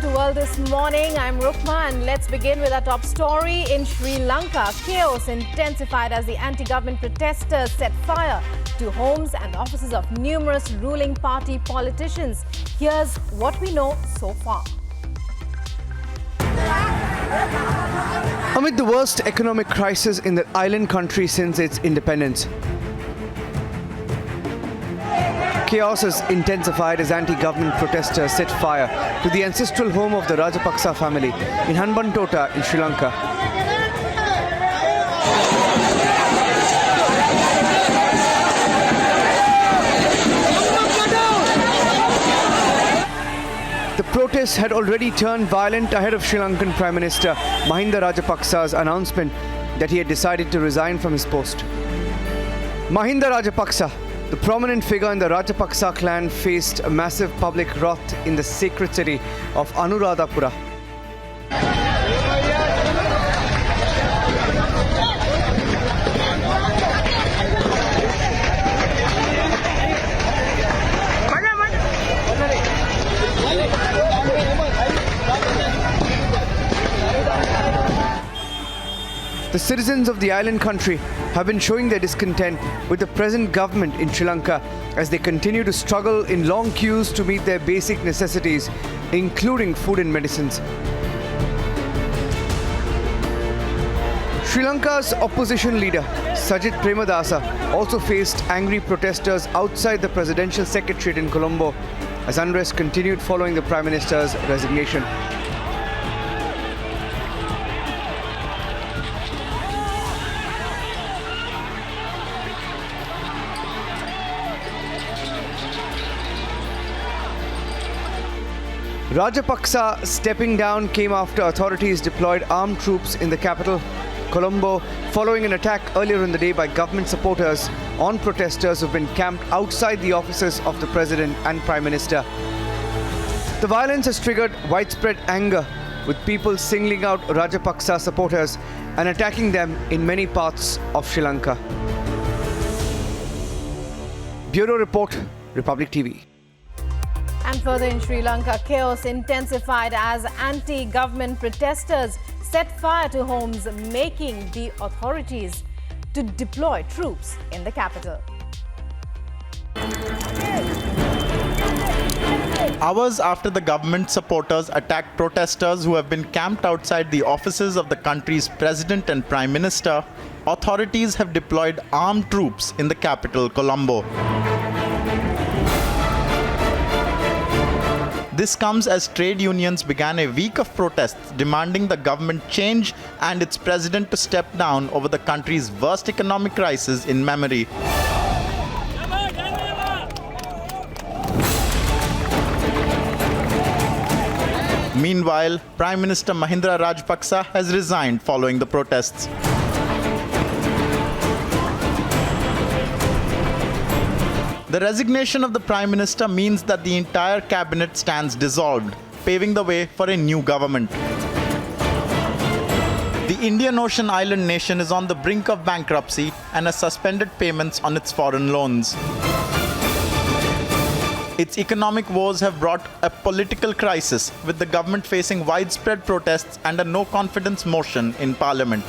to World This Morning. I'm Rukma and let's begin with our top story. In Sri Lanka, chaos intensified as the anti-government protesters set fire to homes and offices of numerous ruling party politicians. Here's what we know so far. Amid the worst economic crisis in the island country since its independence, chaos has intensified as anti-government protesters set fire to the ancestral home of the Rajapaksas family in Hambantota in Sri Lanka. The protests had already turned violent ahead of Sri Lankan Prime Minister Mahinda Rajapaksa's announcement that he had decided to resign from his post. Mahinda Rajapaksa, the prominent figure in the Rajapaksa clan, faced a massive public wrath in the sacred city of Anuradhapura. The citizens of the island country have been showing their discontent with the present government in Sri Lanka as they continue to struggle in long queues to meet their basic necessities, including food and medicines. Sri Lanka's opposition leader, Sajith Premadasa, also faced angry protesters outside the presidential secretariat in Colombo as unrest continued following the Prime Minister's resignation. Rajapaksa stepping down came after authorities deployed armed troops in the capital, Colombo, following an attack earlier in the day by government supporters on protesters who've been camped outside the offices of the President and Prime Minister. The violence has triggered widespread anger, with people singling out Rajapaksa supporters and attacking them in many parts of Sri Lanka. Bureau Report, Republic TV. And further in Sri Lanka, chaos intensified as anti-government protesters set fire to homes, making the authorities to deploy troops in the capital. Hours after the government supporters attacked protesters who have been camped outside the offices of the country's president and prime minister, authorities have deployed armed troops in the capital, Colombo. This comes as trade unions began a week of protests demanding the government change and its president to step down over the country's worst economic crisis in memory. Meanwhile, Prime Minister Mahinda Rajapaksa has resigned following the protests. The resignation of the Prime Minister means that the entire cabinet stands dissolved, paving the way for a new government. The Indian Ocean island nation is on the brink of bankruptcy and has suspended payments on its foreign loans. Its economic woes have brought a political crisis, with the government facing widespread protests and a no-confidence motion in parliament.